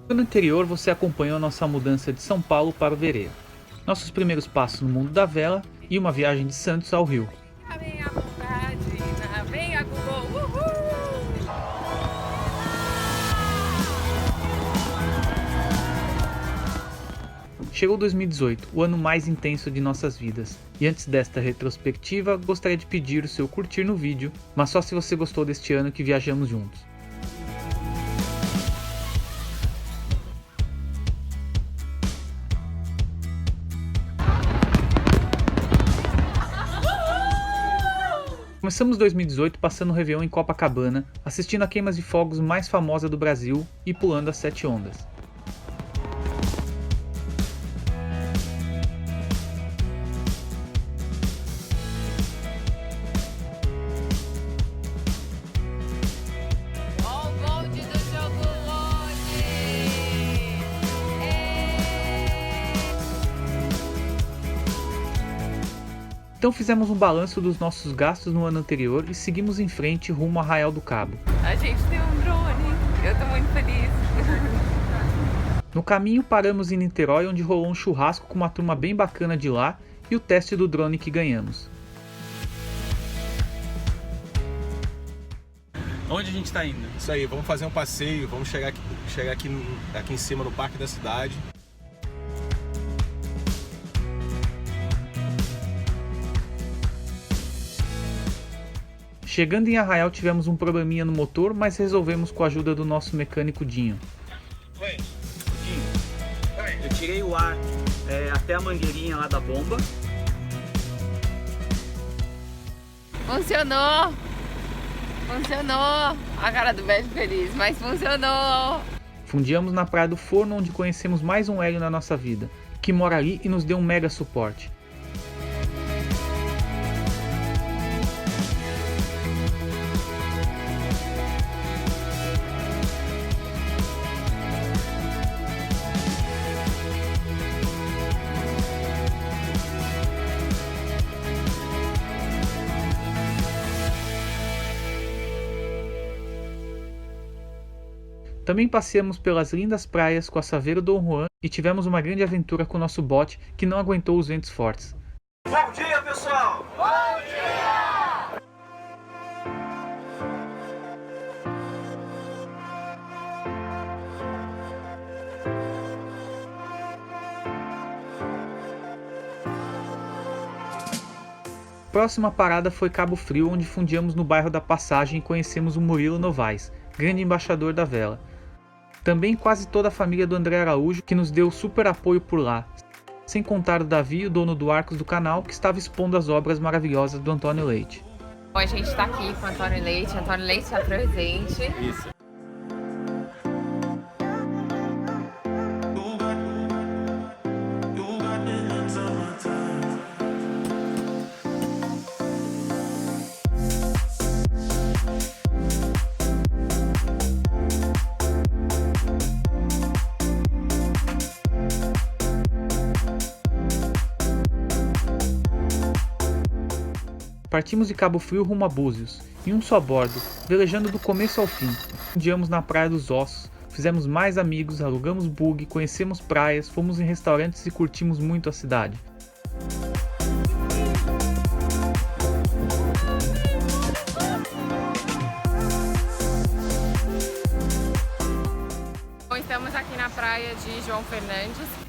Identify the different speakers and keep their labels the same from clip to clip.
Speaker 1: No ano anterior você acompanhou a nossa mudança de São Paulo para o Verê, nossos primeiros passos no mundo da vela e uma viagem de Santos ao Rio.
Speaker 2: Vem a vontade, vem a Google, uhul!
Speaker 1: Chegou 2018, o ano mais intenso de nossas vidas. E antes desta retrospectiva, gostaria de pedir o seu curtir no vídeo, mas só se você gostou deste ano que viajamos juntos. Começamos 2018 passando o Réveillon em Copacabana, assistindo a queimas de fogos mais famosa do Brasil e pulando as 7 ondas.
Speaker 2: Ó o bonde do chocolate!
Speaker 1: Então fizemos um balanço dos nossos gastos no ano anterior e seguimos em frente rumo a Arraial do Cabo.
Speaker 2: A gente tem um drone, eu tô muito feliz.
Speaker 1: No caminho paramos em Niterói, onde rolou um churrasco com uma turma bem bacana de lá e o teste do drone que ganhamos.
Speaker 3: Onde a gente tá indo?
Speaker 4: Isso aí, vamos fazer um passeio, vamos chegar aqui em cima no Parque da Cidade.
Speaker 1: Chegando em Arraial tivemos um probleminha no motor, mas resolvemos com a ajuda do nosso mecânico Dinho.
Speaker 3: Oi, Dinho. Eu tirei o ar até a mangueirinha lá da bomba.
Speaker 2: Funcionou! Funcionou! A cara do Beto feliz, mas funcionou!
Speaker 1: Fundiamos na Praia do Forno, onde conhecemos mais um Hélio na nossa vida, que mora ali e nos deu um mega suporte. Também passeamos pelas lindas praias com a Saveiro Dom Juan e tivemos uma grande aventura com o nosso bote que não aguentou os ventos fortes.
Speaker 3: Bom dia, pessoal! Bom dia!
Speaker 1: Próxima parada foi Cabo Frio, onde fundiamos no bairro da Passagem e conhecemos o Murilo Novaes, grande embaixador da vela. Também quase toda a família do André Araújo, que nos deu super apoio por lá, sem contar o Davi, o dono do Arcos do canal, que estava expondo as obras maravilhosas do Antônio Leite.
Speaker 2: Bom, a gente tá aqui com o Antônio Leite está presente.
Speaker 4: Isso.
Speaker 1: Partimos de Cabo Frio rumo a Búzios, em um só bordo, velejando do começo ao fim. Fundiamos na Praia dos Ossos, fizemos mais amigos, alugamos bug, conhecemos praias, fomos em restaurantes e curtimos muito a cidade.
Speaker 2: Bom, estamos aqui na praia de João Fernandes.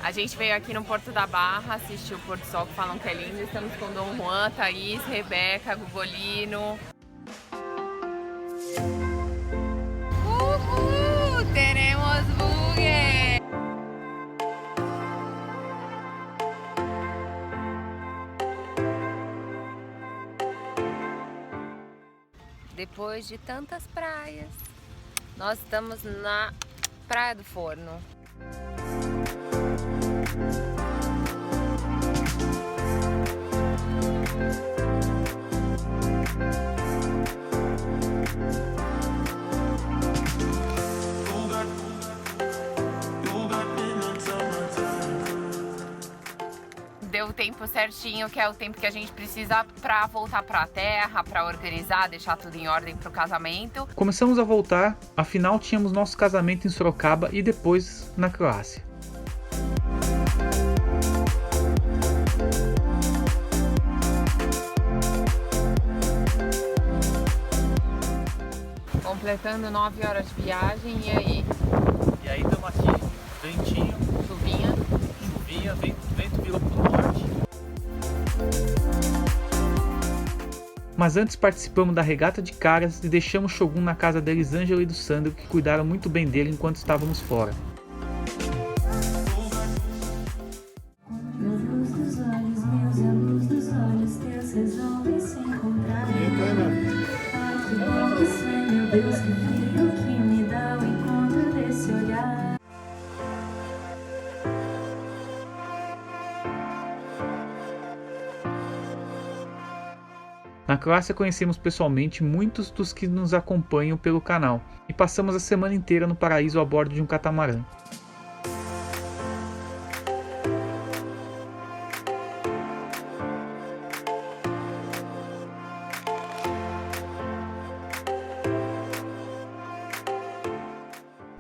Speaker 2: A gente veio aqui no Porto da Barra, assistir o Pôr do Sol, que falam que é lindo. Estamos com Dom Juan, Thaís, Rebeca, Gugolino. Teremos bugue! Depois de tantas praias, nós estamos na Praia do Forno. tempo certinho, que é o tempo que a gente precisa pra voltar pra terra, pra organizar, deixar tudo em ordem pro casamento.
Speaker 1: Começamos a voltar, afinal tínhamos nosso casamento em Sorocaba e depois na Croácia.
Speaker 2: Completando 9 horas de viagem, e aí?
Speaker 1: E aí estamos aqui, ventinho,
Speaker 2: Chuvinha?
Speaker 1: vento virou pro norte. Mas antes participamos da regata de caras e deixamos Shogun na casa da Elisângela e do Sandro, que cuidaram muito bem dele enquanto estávamos fora. Na Croácia conhecemos pessoalmente muitos dos que nos acompanham pelo canal e passamos a semana inteira no paraíso a bordo de um catamarã.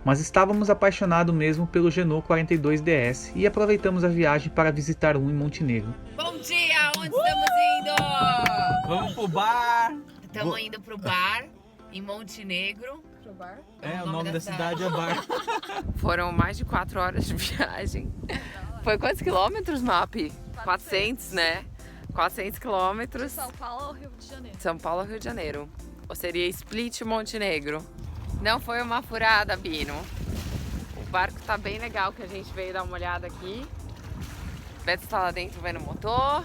Speaker 1: Mas estávamos apaixonados mesmo pelo Renault 42DS e aproveitamos a viagem para visitar um em Montenegro.
Speaker 2: Bom dia! Onde estamos indo?
Speaker 3: Vamos pro bar.
Speaker 2: Estamos indo pro bar em Montenegro. Pro bar?
Speaker 3: O nome da cidade é Bar.
Speaker 2: Foram mais de 4 horas de viagem. Foi quantos quilômetros, Map? 400, né? 400 quilômetros.
Speaker 5: São Paulo ao Rio de Janeiro.
Speaker 2: São Paulo, Rio de Janeiro. Ou seria Split, Montenegro. Não foi uma furada, Bino. O barco tá bem legal, que a gente veio dar uma olhada aqui. O Beto está lá dentro vendo o motor.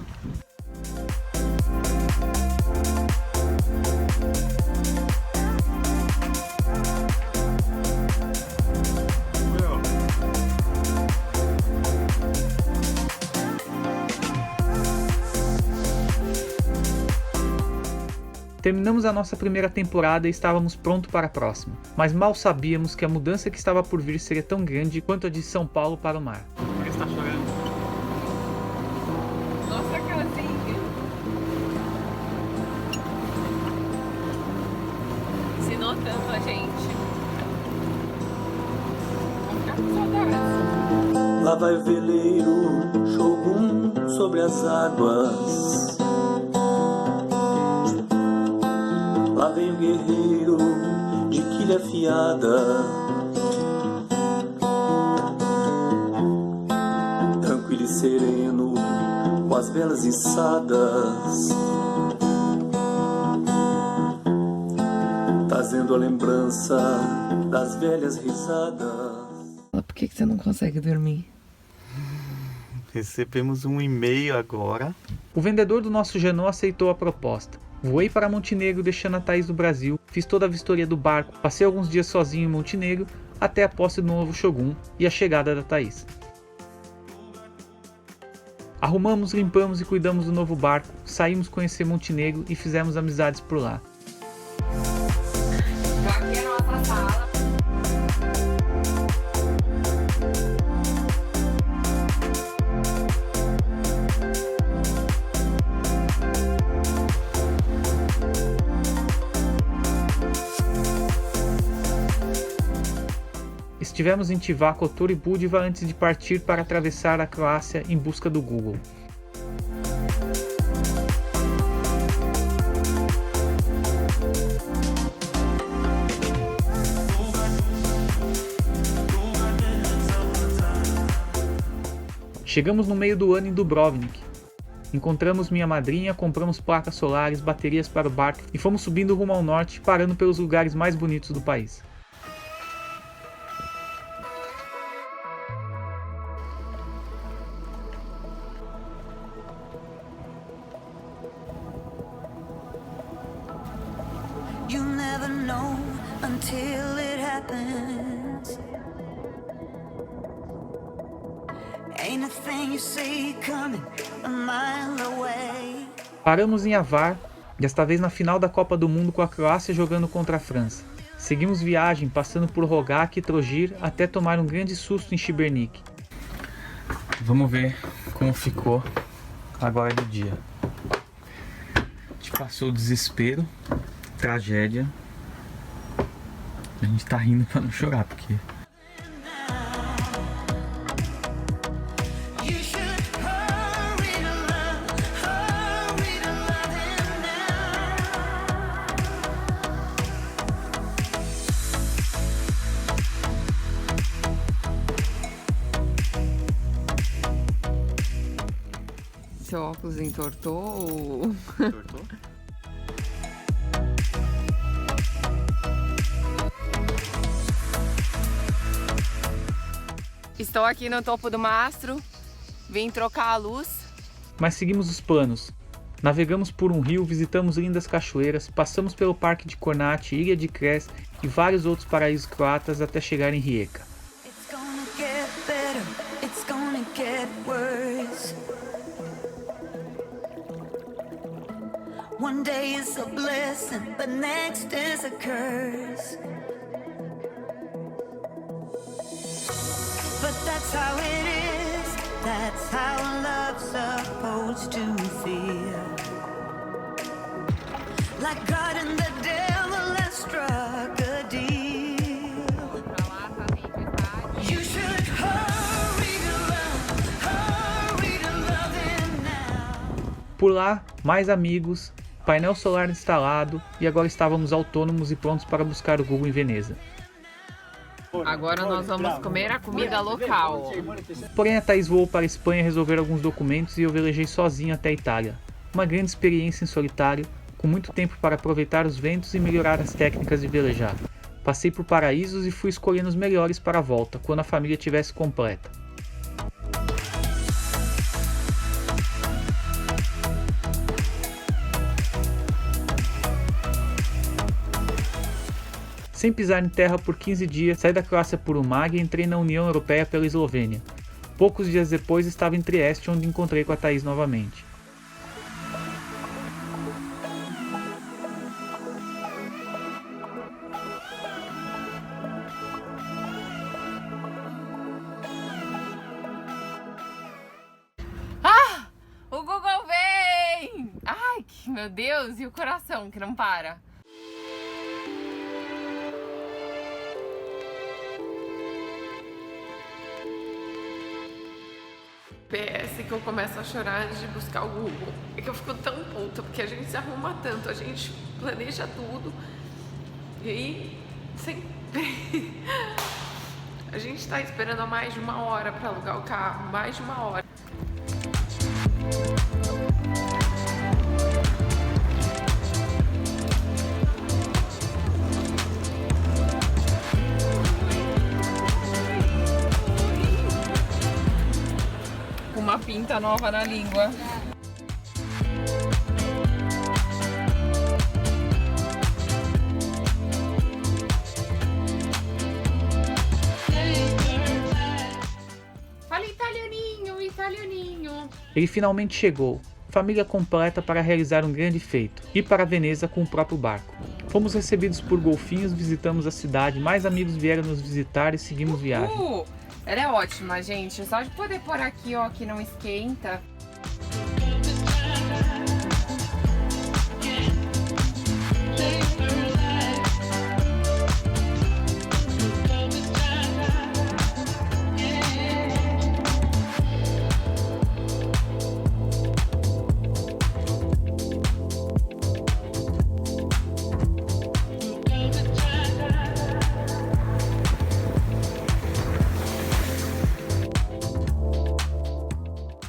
Speaker 1: Terminamos a nossa primeira temporada e estávamos prontos para a próxima, mas mal sabíamos que a mudança que estava por vir seria tão grande quanto a de São Paulo para o mar. Ele está chorando.
Speaker 2: Nossa, casinha. Ensinou tanto a gente. Vamos ficar com saudades.
Speaker 6: Lá vai o veleiro, Shogun sobre as águas. Lá vem o guerreiro de quilha afiada, tranquilo e sereno, com as velas içadas, trazendo a lembrança das velhas risadas.
Speaker 2: Por que você não consegue dormir?
Speaker 3: Recebemos um e-mail agora.
Speaker 1: O vendedor do nosso Renault aceitou a proposta. Voei para Montenegro deixando a Thaís no Brasil, fiz toda a vistoria do barco, passei alguns dias sozinho em Montenegro até a posse do novo Shogun e a chegada da Thaís. Arrumamos, limpamos e cuidamos do novo barco, saímos conhecer Montenegro e fizemos amizades por lá.
Speaker 2: Aqui é a nossa sala.
Speaker 1: Estivemos em Tivar, Kotor e Budva antes de partir para atravessar a Croácia em busca do Google. Chegamos no meio do ano em Dubrovnik. Encontramos minha madrinha, compramos placas solares, baterias para o barco e fomos subindo rumo ao norte, parando pelos lugares mais bonitos do país.
Speaker 7: You never know until it happens. Ain't a thing you see coming a mile away.
Speaker 1: Paramos em Avar, desta vez na final da Copa do Mundo com a Croácia jogando contra a França. Seguimos viagem, passando por Rogak e Trogir até tomar um grande susto em Šibenik.
Speaker 3: Vamos ver como ficou
Speaker 1: agora é do dia. A gente passou o desespero, tragédia. A gente tá rindo pra não chorar, porque
Speaker 7: You should hurry to love him now.
Speaker 2: Seu óculos entortou ou...
Speaker 3: Tortou?
Speaker 2: Estou aqui no topo do mastro, vim trocar a luz.
Speaker 1: mas seguimos os planos. Navegamos por um rio, visitamos lindas cachoeiras, passamos pelo Parque de Kornati, Ilha de Cres e vários outros paraísos croatas até chegar em Rijeka.
Speaker 7: It's gonna get better, it's gonna get worse. One day is a blessing, the next is a curse. But that's how it is, that's how love's supposed to feel. Like God and the devil have struck a deal. You should hurry to love him now.
Speaker 1: Por lá, mais amigos, painel solar instalado e agora estávamos autônomos e prontos para buscar o Google em Veneza.
Speaker 2: Agora nós vamos comer a comida local.
Speaker 1: Porém a Thaís voou para a Espanha resolver alguns documentos e eu velejei sozinho até a Itália. Uma grande experiência em solitário, com muito tempo para aproveitar os ventos e melhorar as técnicas de velejar. Passei por paraísos e fui escolhendo os melhores para a volta, quando a família estivesse completa. Sem pisar em terra por 15 dias, saí da Croácia por Umag e entrei na União Europeia pela Eslovênia. Poucos dias depois estava em Trieste, onde encontrei com a Thaís novamente.
Speaker 2: O Google vem! Ai, meu Deus, e o coração que não para. PS que eu começo a chorar antes de buscar o Google. É que eu fico tão puta, porque a gente se arruma tanto, a gente planeja tudo. E aí, sempre... A gente tá esperando há mais de 1 hora pra alugar o carro, mais de 1 hora. Uma pinta nova na língua. Fala italianinho, italianinho.
Speaker 1: Ele finalmente chegou, família completa para realizar um grande feito, ir para Veneza com o próprio barco. Fomos recebidos por golfinhos, visitamos a cidade, mais amigos vieram nos visitar e seguimos viagem.
Speaker 2: Ela é ótima, gente. Só de poder pôr aqui, ó, que não esquenta.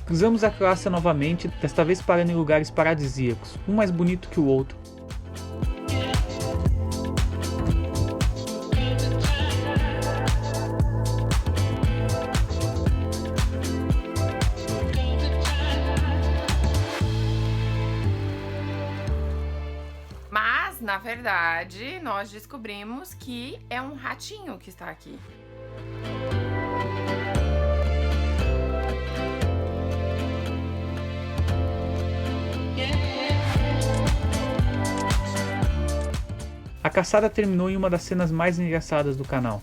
Speaker 1: Cruzamos a Croácia novamente, desta vez parando em lugares paradisíacos, um mais bonito que o outro.
Speaker 2: Mas, na verdade, nós descobrimos que é um ratinho que está aqui.
Speaker 1: A caçada terminou em uma das cenas mais engraçadas do canal.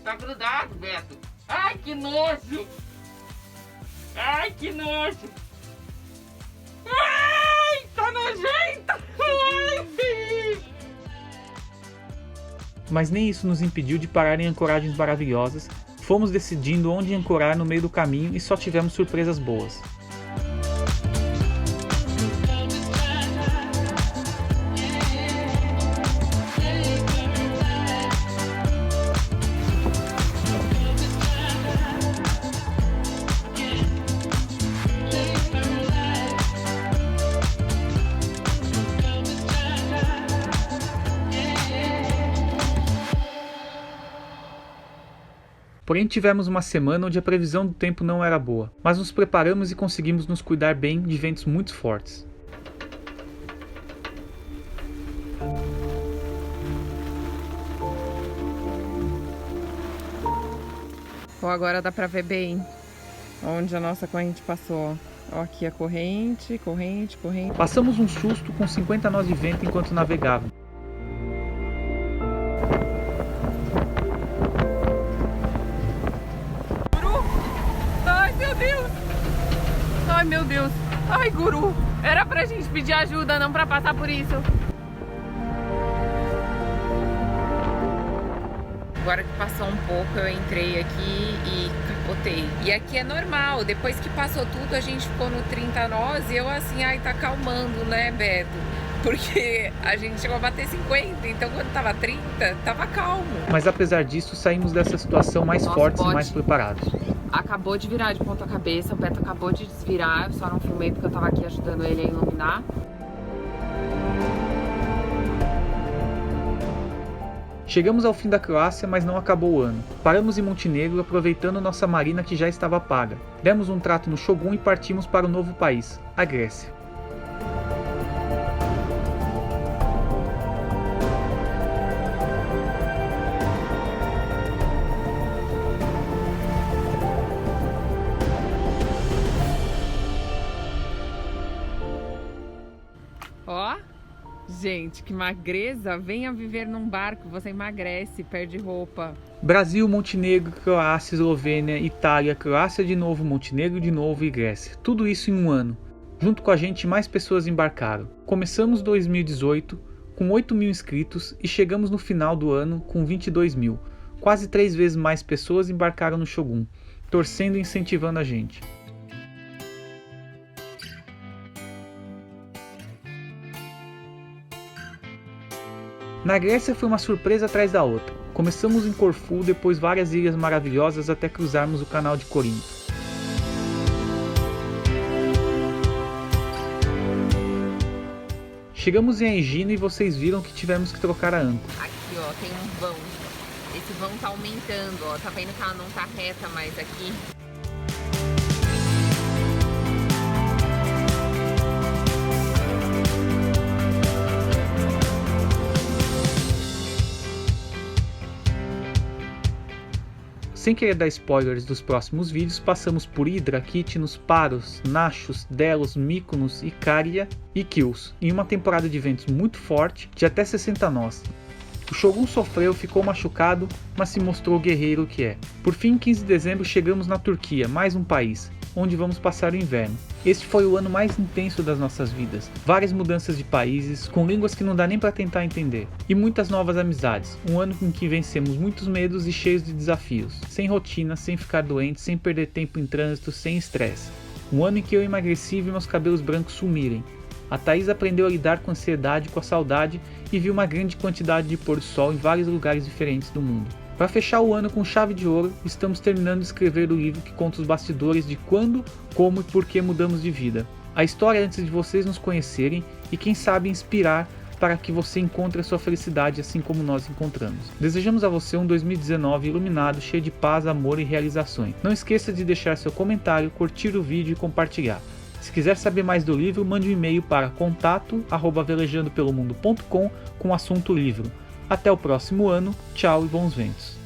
Speaker 2: Tá grudado, Beto. Ai, que nojo! Ai, que nojo! nojenta!
Speaker 1: Mas nem isso nos impediu de parar em ancoragens maravilhosas. Fomos decidindo onde ancorar no meio do caminho e só tivemos surpresas boas. Porém tivemos uma semana onde a previsão do tempo não era boa, mas nos preparamos e conseguimos nos cuidar bem de ventos muito fortes.
Speaker 2: Ó, agora dá pra ver bem onde a nossa corrente passou. Ó, aqui a corrente.
Speaker 1: Passamos um susto com 50 nós de vento enquanto navegávamos.
Speaker 2: Ai, meu Deus. Ai, guru. Era pra gente pedir ajuda, não pra passar por isso. Agora que passou um pouco, eu entrei aqui e capotei. E aqui é normal. Depois que passou tudo, a gente ficou no 30 nós e eu assim, ai, tá acalmando, né, Beto? Porque a gente chegou a bater 50, então quando tava 30, tava calmo.
Speaker 1: Mas apesar disso, saímos dessa situação mais fortes e mais preparados.
Speaker 2: Acabou de virar de ponta cabeça, o Beto acabou de desvirar, eu só não filmei porque eu tava aqui ajudando ele a iluminar.
Speaker 1: Chegamos ao fim da Croácia, mas não acabou o ano. Paramos em Montenegro, aproveitando nossa marina que já estava paga. Demos um trato no Shogun e partimos para o novo país, a Grécia.
Speaker 2: Ó, gente, que magreza, venha viver num barco, você emagrece, perde roupa.
Speaker 1: Brasil, Montenegro, Croácia, Eslovênia, Itália, Croácia de novo, Montenegro de novo e Grécia. Tudo isso em um ano. Junto com a gente, mais pessoas embarcaram. Começamos 2018 com 8 mil inscritos e chegamos no final do ano com 22 mil. Quase 3 vezes mais pessoas embarcaram no Shogun, torcendo e incentivando a gente. Na Grécia foi uma surpresa atrás da outra. Começamos em Corfu, depois várias ilhas maravilhosas até cruzarmos o canal de Corinto. Chegamos em Aegina e vocês viram que tivemos que trocar a âncora.
Speaker 2: Aqui, ó, tem um vão. Esse vão tá aumentando, ó. Tá vendo que ela não tá reta mais aqui?
Speaker 1: Sem querer dar spoilers dos próximos vídeos, passamos por Hydra, Kitnos, Paros, Naxos, Delos, Mykonos, Ikaria e Kios, em uma temporada de ventos muito forte, de até 60 nós. O Shogun sofreu, ficou machucado, mas se mostrou o guerreiro que é. Por fim, em 15 de dezembro, chegamos na Turquia, mais um país, onde vamos passar o inverno. Este foi o ano mais intenso das nossas vidas. Várias mudanças de países, com línguas que não dá nem para tentar entender. E muitas novas amizades. Um ano em que vencemos muitos medos e cheios de desafios. Sem rotina, sem ficar doente, sem perder tempo em trânsito, sem estresse. Um ano em que eu emagreci e vi meus cabelos brancos sumirem. A Thaís aprendeu a lidar com a ansiedade, com a saudade e viu uma grande quantidade de pôr do sol em vários lugares diferentes do mundo. Para fechar o ano com chave de ouro, estamos terminando de escrever o livro que conta os bastidores de quando, como e por que mudamos de vida. A história antes de vocês nos conhecerem e quem sabe inspirar para que você encontre a sua felicidade assim como nós encontramos. Desejamos a você um 2019 iluminado, cheio de paz, amor e realizações. Não esqueça de deixar seu comentário, curtir o vídeo e compartilhar. Se quiser saber mais do livro, mande um e-mail para contato@velejandopelomundo.com com o assunto livro. Até o próximo ano, tchau e bons ventos.